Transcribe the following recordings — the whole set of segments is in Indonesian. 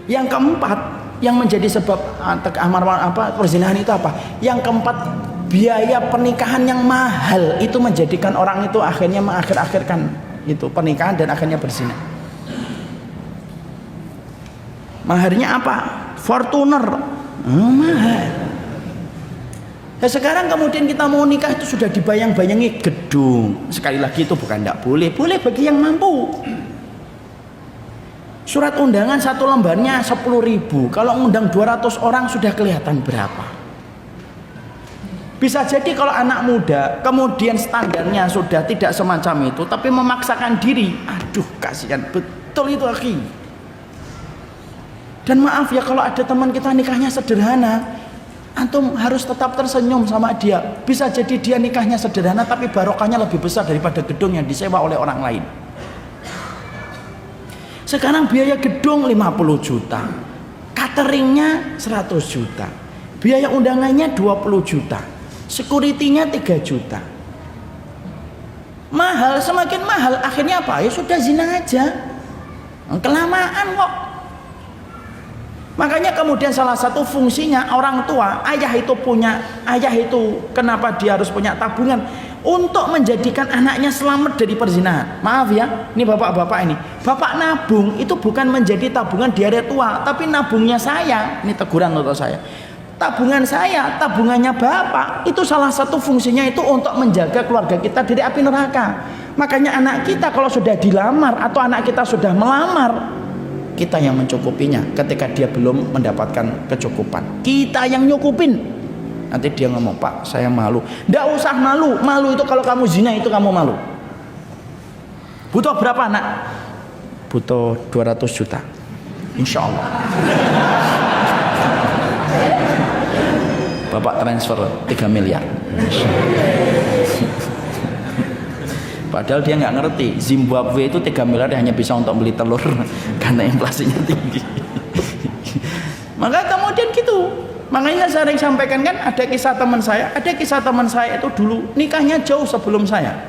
Yang keempat, yang menjadi sebab perzinahan itu apa? Yang keempat, biaya pernikahan yang mahal itu menjadikan orang itu akhirnya mengakhir-akhirkan itu pernikahan dan akhirnya berzina. Maharnya apa? Fortuner. Mahal. Nah, sekarang kemudian kita mau nikah itu sudah dibayang-bayangi gedung. Sekali lagi itu bukan tidak boleh, boleh bagi yang mampu. Surat undangan satu lembarnya 10.000. Kalau undang 200 orang sudah kelihatan berapa. Bisa jadi kalau anak muda kemudian standarnya sudah tidak semacam itu, tapi memaksakan diri, aduh kasihan betul itu akhi. Dan maaf ya kalau ada teman kita nikahnya sederhana, antum harus tetap tersenyum sama dia. Bisa jadi dia nikahnya sederhana tapi barokahnya lebih besar daripada gedung yang disewa oleh orang lain. Sekarang biaya gedung 50 juta, cateringnya 100 juta, biaya undangannya 20 juta, security-nya 3 juta. Mahal, semakin mahal, akhirnya apa? Ya sudah zina aja. Kelamaan kok. Makanya kemudian salah satu fungsinya orang tua, ayah itu kenapa dia harus punya tabungan? Untuk menjadikan anaknya selamat dari perzinahan. Maaf ya, ini bapak-bapak ini. Bapak nabung itu bukan menjadi tabungan di hari tua, tapi nabungnya saya. Ini teguran untuk saya. Tabungan saya, tabungannya bapak, itu salah satu fungsinya itu untuk menjaga keluarga kita dari api neraka. Makanya anak kita kalau sudah dilamar atau anak kita sudah melamar, kita yang mencukupinya ketika dia belum mendapatkan kecukupan. Kita yang nyukupin. Nanti dia ngomong, Pak saya malu. Nggak usah malu. Malu itu kalau kamu zina itu kamu malu. Butuh berapa nak? Butuh 200 juta Insya Allah. Bapak transfer 3 miliar. Padahal dia nggak ngerti Zimbabwe itu 3 miliar hanya bisa untuk beli telur karena inflasinya tinggi. Maka kemudian gitu. Makanya saya sering sampaikan kan, ada kisah teman saya itu dulu nikahnya jauh sebelum saya.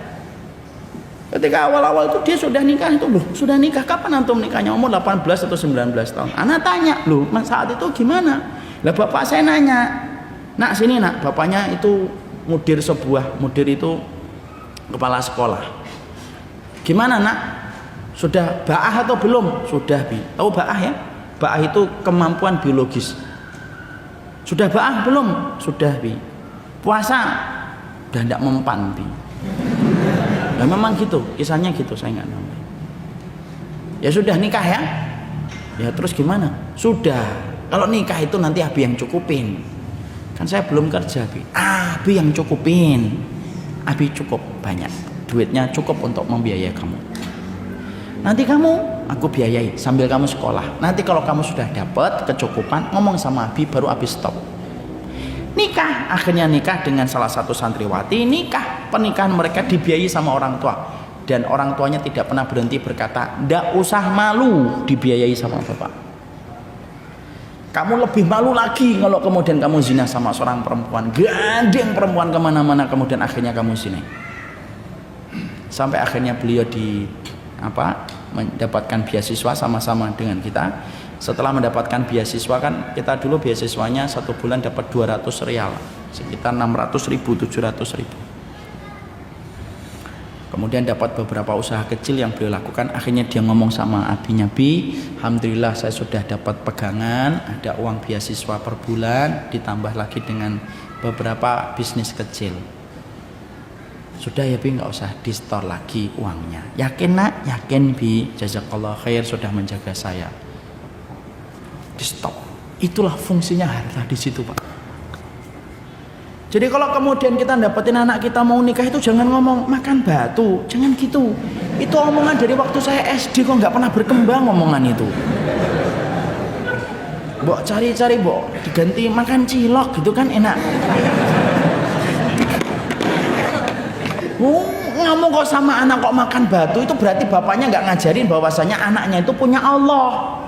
Ketika awal-awal itu dia sudah nikah itu, loh sudah nikah kapan antum nikahnya? Umur 18 atau 19 tahun. Anak tanya, loh saat itu gimana? Lah bapak saya nanya, nak sini nak, bapaknya itu mudir itu kepala sekolah. Gimana nak? Sudah ba'ah atau belum? Sudah bi. Tahu ba'ah ya? Ba'ah itu kemampuan biologis. Sudah ba'ah belum? Sudah bi. Puasa? Udah tidak mempan bi. Nah memang gitu, kisahnya gitu, saya nggak nambah. Ya sudah nikah ya? Ya terus gimana? Sudah. Kalau nikah itu nanti abi yang cukupin. Kan saya belum kerja bi. Abi yang cukupin. Abi cukup banyak. Duitnya cukup untuk membiayai kamu. Nanti aku biayai sambil kamu sekolah. Nanti kalau kamu sudah dapat kecukupan, ngomong sama abi, baru abi stop. Nikah, akhirnya nikah dengan salah satu santriwati. Nikah, pernikahan mereka dibiayai sama orang tua. Dan orang tuanya tidak pernah berhenti berkata, ndak usah malu dibiayai sama bapak. Kamu lebih malu lagi kalau kemudian kamu zina sama seorang perempuan. Gandeng perempuan kemana-mana, kemudian akhirnya kamu zina. Sampai akhirnya beliau mendapatkan beasiswa sama-sama dengan kita. Setelah mendapatkan beasiswa kan kita dulu beasiswanya 1 bulan dapat 200 rial, sekitar 600.000 700.000. Kemudian dapat beberapa usaha kecil yang beliau lakukan. Akhirnya dia ngomong sama abinya, bi, alhamdulillah saya sudah dapat pegangan, ada uang beasiswa per bulan, ditambah lagi dengan beberapa bisnis kecil. Sudah ya bi, nggak usah di store lagi uangnya. Yakin nak? Yakin bi, jazakallah khair sudah menjaga saya. Di stop. Itulah fungsinya harta di situ pak. Jadi kalau kemudian kita dapetin anak kita mau nikah itu jangan ngomong makan batu, jangan gitu. Itu omongan dari waktu saya SD kok nggak pernah berkembang omongan itu. Mbok cari-cari mbok diganti makan cilok gitu kan enak. Ngomong kok sama anak kok makan batu, itu berarti bapaknya nggak ngajarin bahwasanya anaknya itu punya Allah.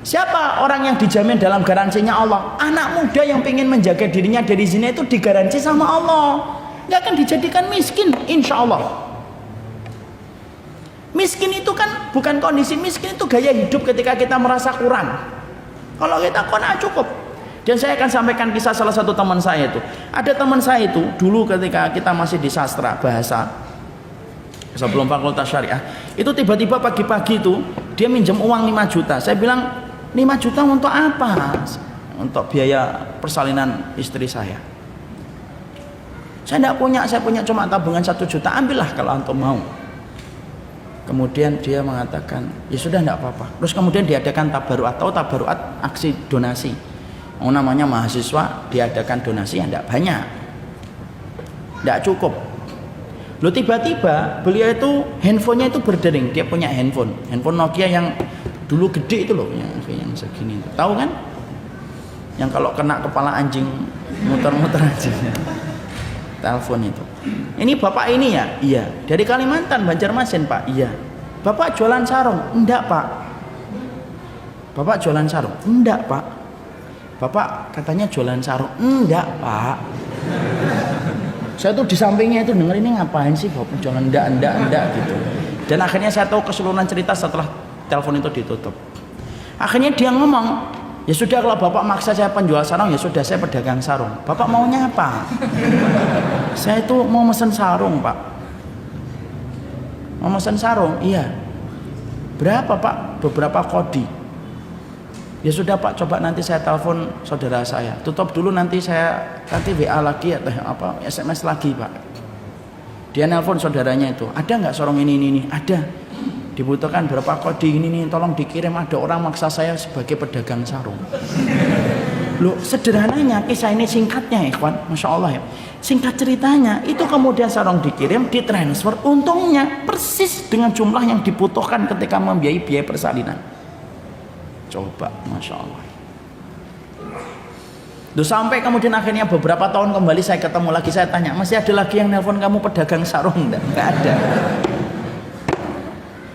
Siapa orang yang dijamin dalam garansinya Allah? Anak muda yang ingin menjaga dirinya dari zina itu digaransi sama Allah, nggak akan dijadikan miskin, insya Allah. Miskin itu kan bukan kondisi, miskin itu gaya hidup ketika kita merasa kurang. Kalau kita kena cukup. Dan saya akan sampaikan kisah salah satu teman saya itu. Ada teman saya itu dulu ketika kita masih di sastra bahasa, sebelum fakultas syariah, itu tiba-tiba pagi-pagi itu dia minjem uang 5 juta. Saya bilang, 5 juta untuk apa? Untuk biaya persalinan istri saya. Saya tidak punya, saya punya cuma tabungan 1 juta, ambillah kalau antum mau. Kemudian dia mengatakan, ya sudah tidak apa-apa. Terus kemudian diadakan tabaruat, atau tabaruat aksi donasi. Namanya mahasiswa, diadakan donasi yang tidak banyak, tidak cukup. Loh, tiba-tiba beliau itu handphonenya itu berdering. Dia punya handphone Nokia yang dulu gede itu loh, yang segini itu. Tahu kan? Yang kalau kena kepala anjing muter-muter aja. Telepon itu. Ini bapak ini ya? Iya. Dari Kalimantan, Banjarmasin pak? Iya. Bapak jualan sarung? Enggak pak. Bapak jualan sarung? Enggak pak. Bapak katanya jualan sarung? Enggak pak. Saya tuh di sampingnya itu denger, ini ngapain sih bapak jualan? Enggak gitu. Dan akhirnya saya tahu keseluruhan cerita setelah telepon itu ditutup. Akhirnya dia ngomong, ya sudah kalau bapak maksa saya penjual sarung, ya sudah saya pedagang sarung. Bapak maunya apa? Saya itu mau mesen sarung pak. Mau mesen sarung? Iya. Berapa pak? Beberapa kodi. Ya sudah pak, coba nanti saya telepon saudara saya. Tutup dulu, nanti WA lagi atau apa, SMS lagi pak. Dia nelpon saudaranya itu, ada nggak sarung ini? Ada. Dibutuhkan berapa kode ini nih, tolong dikirim, ada orang maksa saya sebagai pedagang sarung. Loh, sederhananya kisah ini singkatnya ikhwan, masya Allah ya. Singkat ceritanya, itu kemudian sarung dikirim, ditransfer, untungnya persis dengan jumlah yang dibutuhkan ketika membiayai biaya persalinan. Coba, masya Allah. Loh, sampai kemudian akhirnya beberapa tahun kembali saya ketemu lagi, saya tanya, masih ada lagi yang nelpon kamu pedagang sarung? Enggak ada.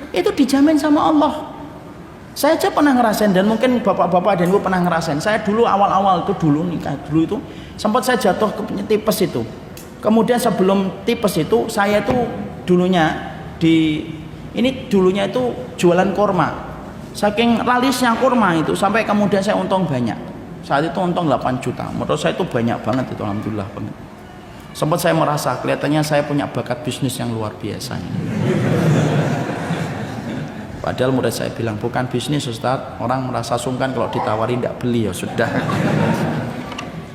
Itu dijamin sama Allah. Saya aja pernah ngerasain, dan mungkin bapak-bapak dan ibu pernah ngerasain. Saya dulu awal-awal itu dulu nikah dulu itu sempat saya jatuh ke tipes itu. Kemudian sebelum tipes itu saya itu dulunya dulunya itu jualan kurma. Saking lalisnya kurma itu sampai kemudian saya untung banyak. Saat itu untung 8 juta. Menurut saya itu banyak banget itu, alhamdulillah banget. Sempat saya merasa kelihatannya saya punya bakat bisnis yang luar biasa. Padahal murid saya bilang, bukan bisnis Ustaz, orang merasa sungkan kalau ditawari tidak beli, ya sudah.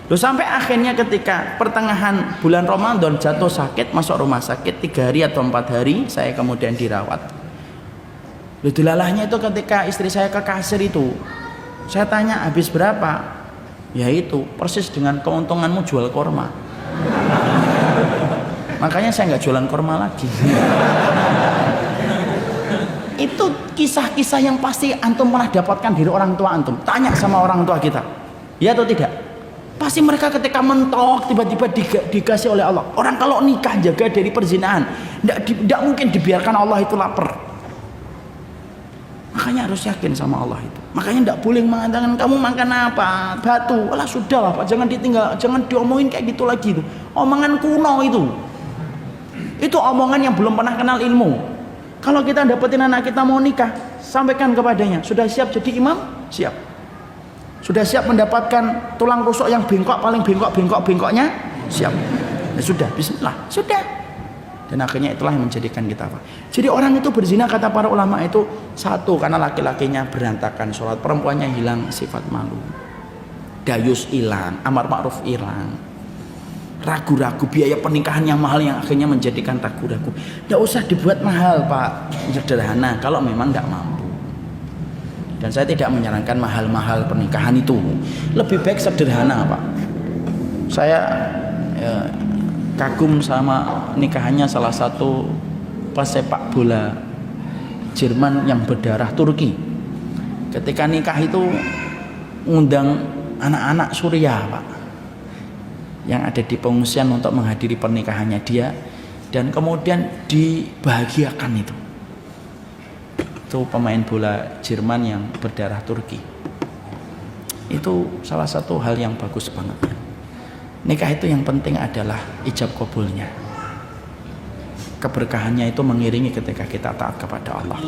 Loh, sampai akhirnya ketika pertengahan bulan Ramadan jatuh sakit, masuk rumah sakit 3 hari atau 4 hari, saya kemudian dirawat. Loh, dilalahnya itu ketika istri saya ke kasir itu, saya tanya habis berapa? Ya itu, persis dengan keuntunganmu jual korma. Makanya saya nggak jualan korma lagi. Itu kisah-kisah yang pasti antum pernah dapatkan dari orang tua antum. Tanya sama orang tua kita, ya atau tidak? Pasti mereka ketika mentok tiba-tiba dikasih oleh Allah. Orang kalau nikah jaga dari perzinahan, tidak mungkin dibiarkan Allah itu lapar. Makanya harus yakin sama Allah itu. Makanya tidak boleh mengatakan kamu makan apa, batu. Alah sudahlah pak, jangan ditinggal, jangan diomongin kayak gitu lagi itu. Omongan kuno itu. Itu omongan yang belum pernah kenal ilmu. Kalau kita dapetin anak kita mau nikah, sampaikan kepadanya, sudah siap jadi imam? Siap. Sudah siap mendapatkan tulang rusuk yang bengkok, paling bengkoknya? Siap. Ya sudah, bismillah, sudah. Dan akhirnya itulah yang menjadikan kita apa? Jadi orang itu berzina, kata para ulama itu, satu, karena laki-lakinya berantakan sholat, perempuannya hilang sifat malu, dayus hilang, amar ma'ruf hilang, ragu-ragu, biaya pernikahan yang mahal yang akhirnya menjadikan ragu-ragu. Tidak usah dibuat mahal pak, sederhana kalau memang tidak mampu. Dan saya tidak menyarankan mahal-mahal pernikahan itu, lebih baik sederhana pak. Saya kagum sama nikahannya salah satu pesepak bola Jerman yang berdarah Turki. Ketika nikah itu ngundang anak-anak Suriah pak, yang ada di pengungsian untuk menghadiri pernikahannya dia, dan kemudian dibahagiakan itu pemain bola Jerman yang berdarah Turki. Itu salah satu hal yang bagus banget. Nikah itu yang penting adalah ijab kabulnya. Keberkahannya itu mengiringi ketika kita taat kepada Allah.